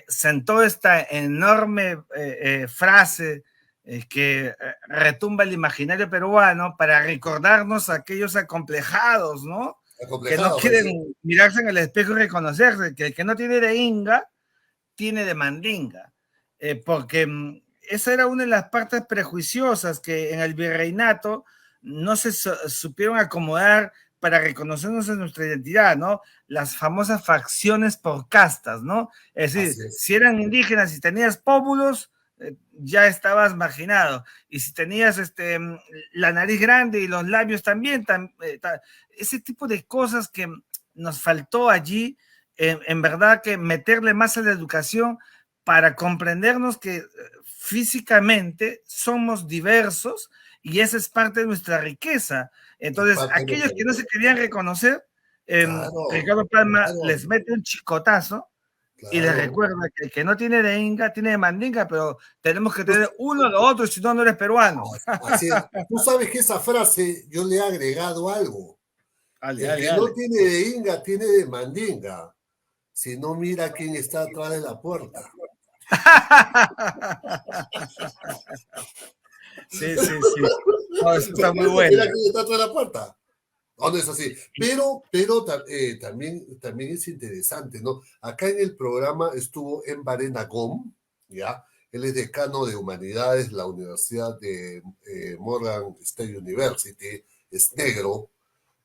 S2: sentó esta enorme frase que retumba el imaginario peruano para recordarnos a aquellos acomplejados, ¿no? Que no
S1: Acomplejado,
S2: quieren
S1: parece.
S2: mirarse en el espejo y reconocerse, que el que no tiene de inga, tiene de mandinga. Porque esa era una de las partes prejuiciosas que en el virreinato no se supieron acomodar para reconocernos en nuestra identidad, ¿no? Las famosas facciones por castas, ¿no? Es decir, si eran indígenas y tenías pómulos, ya estabas marginado. Y si tenías la nariz grande y los labios también, ese tipo de cosas que nos faltó allí, en verdad que meterle más a la educación para comprendernos que físicamente somos diversos y esa es parte de nuestra riqueza. Entonces, aquellos que no se querían reconocer, Ricardo Palma les mete un chicotazo y les recuerda que el que no tiene de inga, tiene de mandinga, pero tenemos que tener uno o lo otro, si no, no eres peruano.
S1: Así es. Tú sabes que esa frase yo le he agregado algo. El que no tiene de inga, tiene de mandinga. Si no, mira quién está atrás de la puerta.
S2: Sí. No, eso está muy bueno.
S1: Mira quién está atrás de la puerta. No, no es así. Pero también es interesante, ¿no? Acá en el programa estuvo Envarena Gom, ¿ya? Él es decano de Humanidades, la Universidad de Morgan State University, es negro,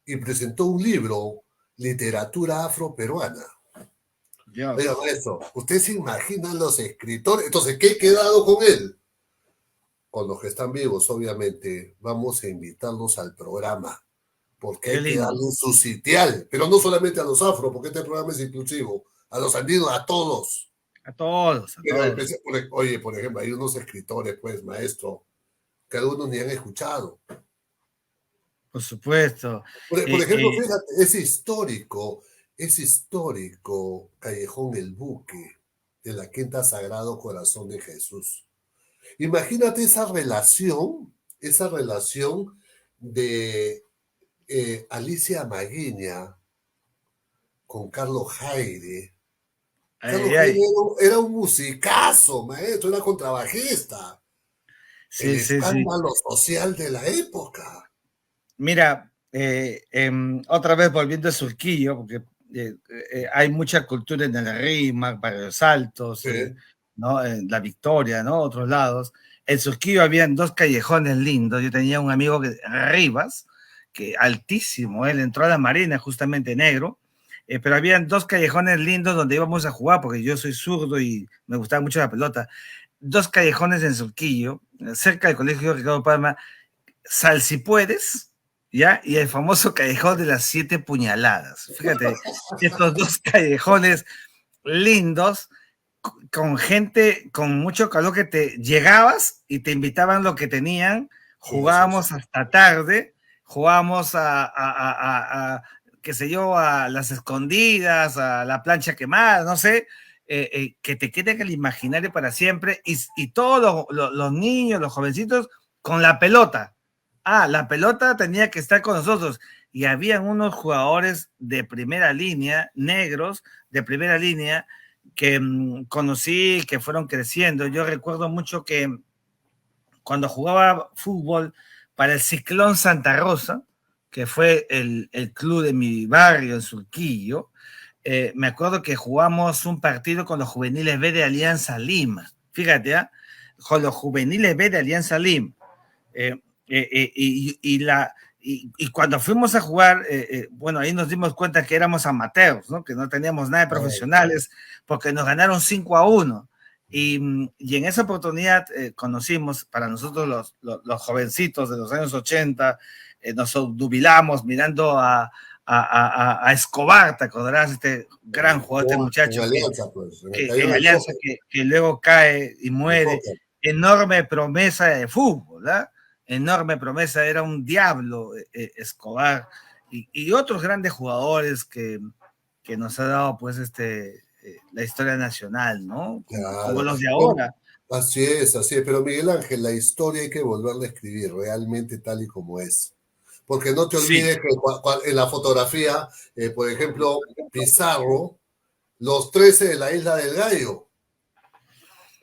S1: y presentó un libro, Literatura Afroperuana. Oiga, maestro, ¿usted se imagina los escritores? Entonces, ¿qué he quedado con él? Con los que están vivos, obviamente, vamos a invitarlos al programa, porque hay que darle su sitial, pero no solamente a los afro, porque este programa es inclusivo, a los andinos, a todos.
S2: A todos.
S1: Oye, por ejemplo, hay unos escritores, pues, maestro, que algunos ni han escuchado.
S2: Por supuesto.
S1: Por ejemplo, fíjate, es histórico Callejón El Buque, de la Quinta Sagrado Corazón de Jesús. Imagínate esa relación de Alicia Maguiña con Carlos Jaire. Carlos Jaire era un musicazo, maestro, era contrabajista. El escándalo social de la época.
S2: Mira, otra vez volviendo a Surquillo, porque hay mucha cultura en el Rímac, Barrios Altos, ¿no? En La Victoria, ¿no? Otros lados. En Surquillo habían dos callejones lindos. Yo tenía un amigo Rivas, que altísimo, él entró a la Marina justamente negro, pero habían dos callejones lindos donde íbamos a jugar, porque yo soy zurdo y me gustaba mucho la pelota. Dos callejones en Surquillo, cerca del colegio Ricardo Palma, Sal si puedes, ¿ya? Y el famoso callejón de las 7 puñaladas. Fíjate, estos dos callejones lindos, con gente con mucho calor que te llegabas y te invitaban lo que tenían, jugábamos hasta tarde, jugábamos qué sé yo, a las escondidas, a la plancha quemada, no sé, que te quede en el imaginario para siempre, y todos los niños, los jovencitos, con la pelota. La pelota tenía que estar con nosotros, y habían unos jugadores de primera línea, negros, de primera línea, que conocí, que fueron creciendo. Yo recuerdo mucho que cuando jugaba fútbol para el Ciclón Santa Rosa, que fue el club de mi barrio en Surquillo, me acuerdo que jugamos un partido con los juveniles B de Alianza Lima. Fíjate, con los juveniles B de Alianza Lima. Y cuando fuimos a jugar, bueno, ahí nos dimos cuenta que éramos amateurs, ¿no? Que no teníamos nada de profesionales, porque nos ganaron 5-1. Y en esa oportunidad conocimos, para nosotros los jovencitos de los años 80, nos obnubilamos mirando a Escobar, ¿te acordarás? Este gran jugador, este muchacho en Alianza, que luego cae y muere. Enorme promesa de fútbol, ¿verdad? Enorme promesa, era un diablo Escobar, y otros grandes jugadores que nos ha dado pues la historia nacional, ¿no? Como los de ahora.
S1: Así es, pero Miguel Ángel, la historia hay que volverla a escribir realmente tal y como es. Porque no te olvides que en la fotografía, por ejemplo, Pizarro, los 13 de la Isla del Gallo,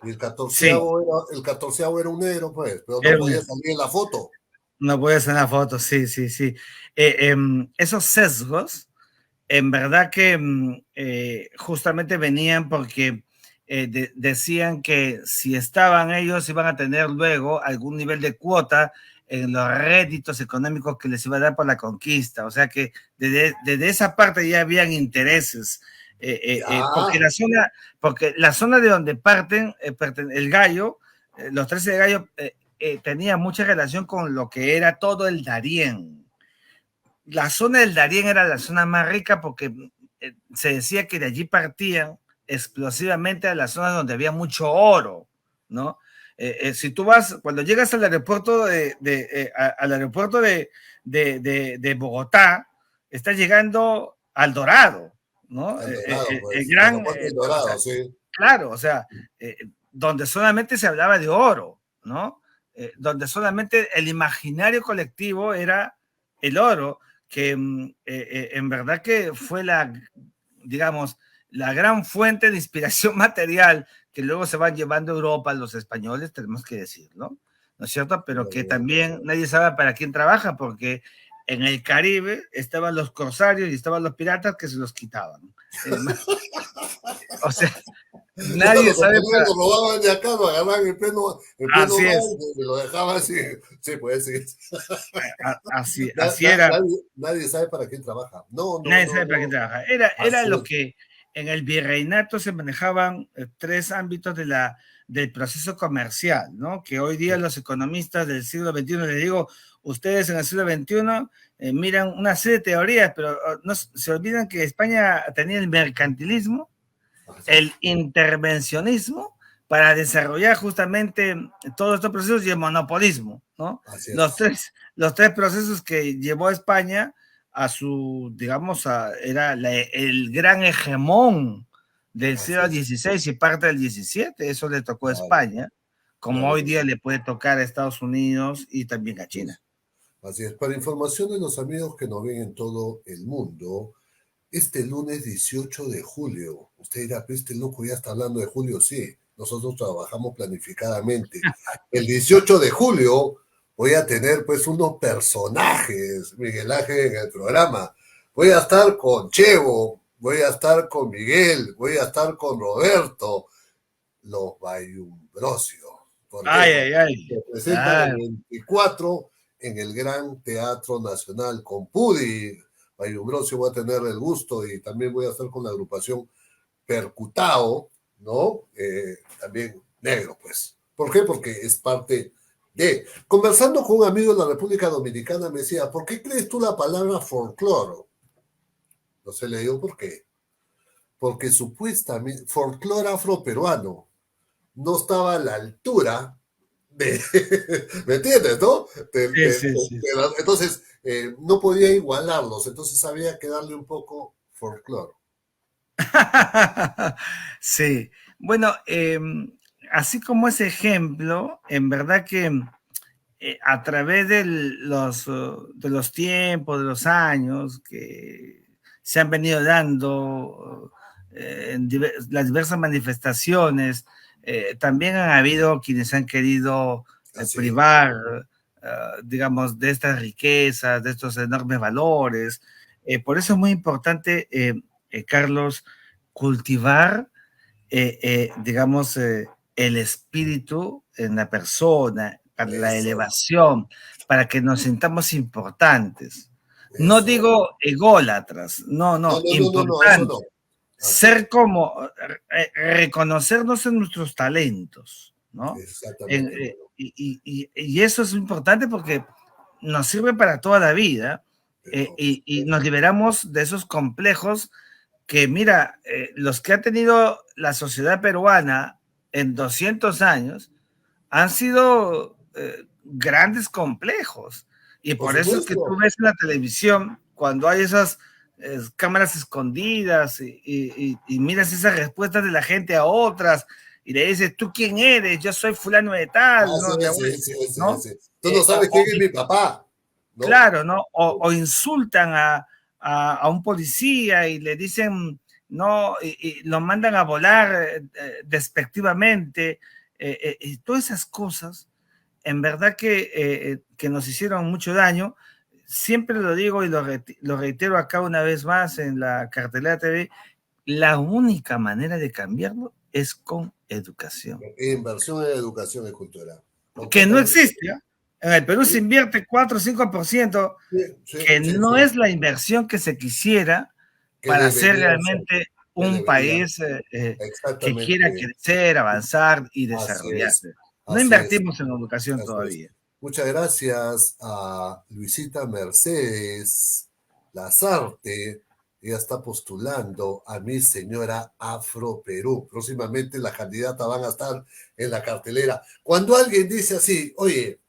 S1: y el 14º era un negro, pues, pero no podía salir en la foto.
S2: No podía salir en la foto, sí. Esos sesgos, en verdad que justamente venían porque decían que si estaban ellos iban a tener luego algún nivel de cuota en los réditos económicos que les iba a dar por la conquista. O sea que desde esa parte ya habían intereses. Porque la zona de donde parten, el Gallo, los 13 de Gallo, tenía mucha relación con lo que era todo el Darién. La zona del Darién era la zona más rica porque se decía que de allí partían explosivamente a las zonas donde había mucho oro, ¿no? Si tú vas, cuando llegas al aeropuerto al aeropuerto de Bogotá, estás llegando al Dorado, ¿no?
S1: Al Dorado,
S2: El
S1: pues, el
S2: gran,
S1: aeropuerto del
S2: o sea,
S1: Dorado, sí.
S2: claro, o sea, donde solamente se hablaba de oro, ¿no? Donde solamente el imaginario colectivo era el oro, que en verdad que fue digamos, la gran fuente de inspiración material que luego se van llevando a Europa los españoles, tenemos que decirlo, ¿no es cierto? Pero que también nadie sabe para quién trabaja, porque en el Caribe estaban los corsarios y estaban los piratas que se los quitaban. O sea, nadie
S1: Los
S2: sabe
S1: españoles lo robaban de acá, lo agarraban en pleno
S2: así
S1: mar
S2: es.
S1: y lo dejaban así. Sí, pues sí.
S2: Así era.
S1: Nadie sabe para quién trabaja. No, no,
S2: Nadie
S1: no,
S2: sabe para
S1: no.
S2: quién trabaja. Era
S1: Así
S2: lo
S1: es.
S2: que en el virreinato se manejaban tres ámbitos del proceso comercial, ¿no? Que hoy día los economistas del siglo XXI, les digo, ustedes en el siglo XXI miran una serie de teorías, pero no, se olvidan que España tenía el mercantilismo, el intervencionismo para desarrollar justamente todos estos procesos y el monopolismo, ¿no?
S1: Así es.
S2: Los tres procesos que llevó a España a su, digamos, era el gran hegemón del siglo XVI y parte del XVII, eso le tocó a España, como hoy día le puede tocar a Estados Unidos y también a China.
S1: Así es. Para información de los amigos que nos ven en todo el mundo, este lunes 18 de julio, usted dirá, pero este loco ya está hablando de julio, sí, nosotros trabajamos planificadamente. El 18 de julio voy a tener pues unos personajes, Miguel Ángel, en el programa. Voy a estar con Chevo, voy a estar con Miguel, voy a estar con Roberto, los Bayumbrosio. ¿Por qué?
S2: Ay,
S1: Porque
S2: ay, ay.
S1: se presentan el 24 en el Gran Teatro Nacional con Pudi. Bayumbrosio va a tener el gusto y también voy a estar con la agrupación Percutao, ¿no? También negro, pues. ¿Por qué? Porque es parte de... Conversando con un amigo de la República Dominicana me decía, ¿por qué crees tú la palabra folclore? No sé, le digo por qué. Porque supuestamente folclore afroperuano no estaba a la altura de, ¿me entiendes, no?
S2: Sí.
S1: Entonces, no podía igualarlos, entonces había que darle un poco folclore.
S2: Sí, bueno, así como ese ejemplo, en verdad que a través de los tiempos, de los años que se han venido dando en las diversas manifestaciones, también han habido quienes han querido privar, digamos, de estas riquezas, de estos enormes valores. Por eso es muy importante, Carlos, cultivar, digamos, el espíritu en la persona, para la
S1: Eso,
S2: elevación, para que nos sintamos importantes. No
S1: eso.
S2: digo ególatras,
S1: No, no, eso
S2: importantes.
S1: no. Así es.
S2: Ser como, reconocernos en nuestros talentos, ¿no?
S1: Exactamente, hermano.
S2: Y eso es importante porque nos sirve para toda la vida
S1: Pero,
S2: y nos liberamos de esos complejos que, mira, los que ha tenido la sociedad peruana en 200 años han sido grandes complejos. Y
S1: por
S2: por eso es que tú
S1: supuesto.
S2: ves en la televisión, cuando hay esas cámaras escondidas y miras esas respuestas de la gente a otras y le dices, ¿tú quién eres? Yo soy fulano de tal,
S1: Ah,
S2: ¿no? ¿No?
S1: sí. Tú no sabes quién es mi papá, ¿no?
S2: Claro, ¿no? O insultan a un policía y le dicen, no, y lo mandan a volar despectivamente, y todas esas cosas, en verdad que nos hicieron mucho daño. Siempre lo digo y lo reitero acá una vez más en la cartelera TV, la única manera de cambiarlo es con educación.
S1: Inversión en educación y cultura.
S2: Que no existe, ¿eh? En el Perú se invierte 4 o 5%, que no es la inversión que se quisiera para ser realmente un país que quiera crecer, avanzar y desarrollarse. No invertimos en educación todavía.
S1: Muchas gracias a Luisita Mercedes Lazarte. Ella está postulando a mi señora Afro Perú. Próximamente las candidatas van a estar en la cartelera. Cuando alguien dice así, oye,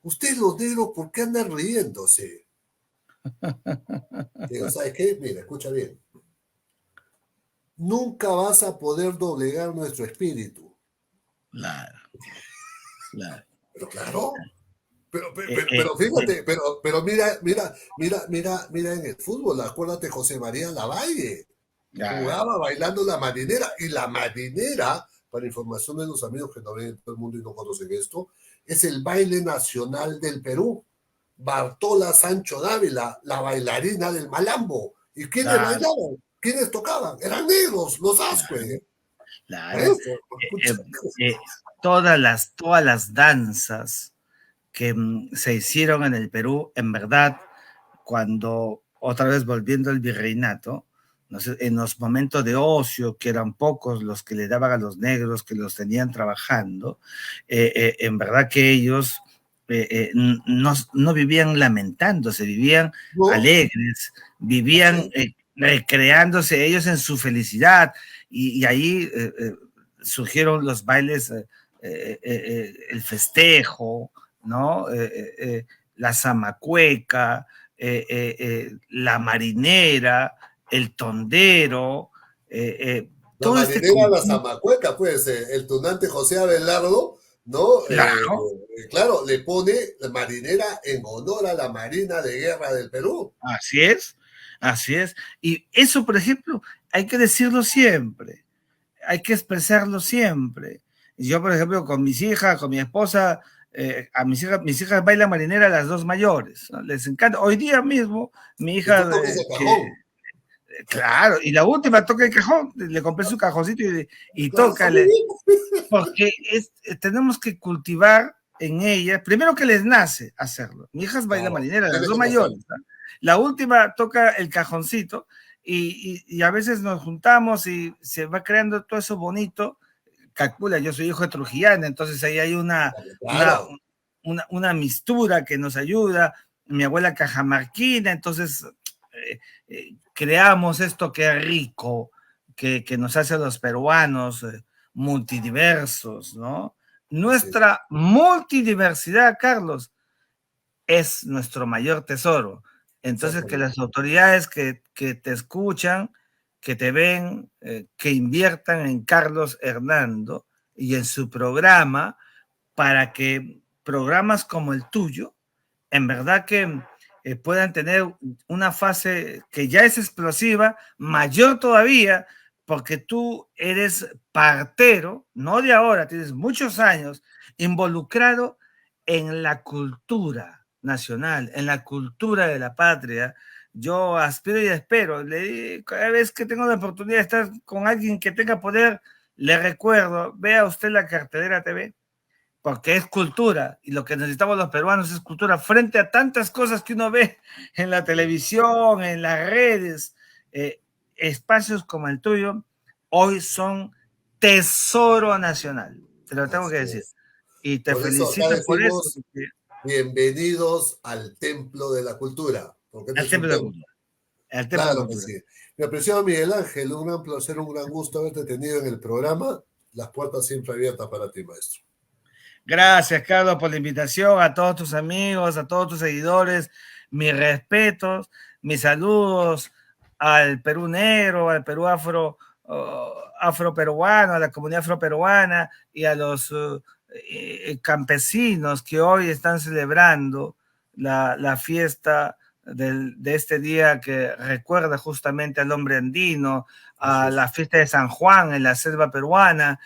S1: ustedes los negros, ¿por qué andan riéndose? Digo, ¿sabes qué? Mira, escucha bien. Nunca vas a poder doblegar nuestro espíritu.
S2: Claro.
S1: Pero claro. Pero fíjate, pero mira en el fútbol, acuérdate José María Lavalle, jugaba bailando la marinera, y la marinera, para información de los amigos que no ven en todo el mundo y no conocen esto, es el baile nacional del Perú. Bartola Sancho Dávila, la bailarina del malambo. ¿Y quiénes bailaban? ¿Quiénes tocaban? Eran negros, los Ascue.
S2: Claro. Todas las danzas que se hicieron en el Perú, en verdad, cuando, otra vez volviendo al virreinato, no sé, en los momentos de ocio, que eran pocos los que le daban a los negros, que los tenían trabajando, en verdad que ellos no vivían lamentándose, vivían alegres, vivían recreándose ellos en su felicidad, y ahí surgieron los bailes, el festejo, ¿no? La zamacueca, la marinera, el tondero.
S1: La marinera, la zamacueca, pues, el tunante José Abelardo, ¿no? Claro, le pone la marinera en honor a la Marina de Guerra del Perú.
S2: Así es. Y eso, por ejemplo, hay que decirlo siempre, hay que expresarlo siempre. Yo, por ejemplo, con mis hijas, con mi esposa, a mis hijas bailan marinera, las dos mayores, ¿no? Les encanta. Hoy día mismo, mi hija... Claro, y la última toca el cajón, le compré su cajoncito y tócale, porque tenemos que cultivar en ella, primero que les nace hacerlo. Mi hija baila marinera, las dos mayores, ¿no? La última toca el cajoncito y a veces nos juntamos y se va creando todo eso bonito. Calcula, yo soy hijo de Trujillana, entonces ahí hay una mistura que nos ayuda. Mi abuela cajamarquina, entonces creamos esto que es rico, que nos hace a los peruanos multidiversos, ¿no? Nuestra multidiversidad, Carlos, es nuestro mayor tesoro. Entonces, que las autoridades que te escuchan, que te ven, que inviertan en Carlos Hernando y en su programa, para que programas como el tuyo, en verdad que puedan tener una fase que ya es explosiva, mayor todavía, porque tú eres partero, no de ahora, tienes muchos años involucrado en la cultura nacional, en la cultura de la patria. Yo aspiro y espero, cada vez que tengo la oportunidad de estar con alguien que tenga poder, le recuerdo, vea usted la Cartelera TV, porque es cultura, y lo que necesitamos los peruanos es cultura, frente a tantas cosas que uno ve en la televisión, en las redes. Espacios como el tuyo hoy son tesoro nacional, te lo tengo que decir, y te felicito por eso.
S1: Bienvenidos al Templo de la Cultura.
S2: Al Templo de la Cultura.
S1: Claro que sí. Mi apreciado Miguel Ángel, un gran placer, un gran gusto haberte tenido en el programa. Las puertas siempre abiertas para ti, maestro.
S2: Gracias, Carlos, por la invitación, a todos tus amigos, a todos tus seguidores, mis respetos, mis saludos al Perú negro, al Perú afroperuano, a la comunidad afroperuana y a los campesinos que hoy están celebrando la fiesta de este día que recuerda justamente al hombre andino, a la fiesta de San Juan en la selva peruana.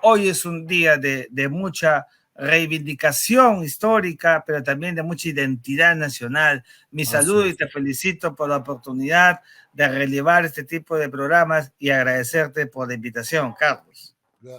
S2: Hoy es un día de mucha reivindicación histórica, pero también de mucha identidad nacional. Mi saludo y te felicito por la oportunidad de relevar este tipo de programas y agradecerte por la invitación, Carlos.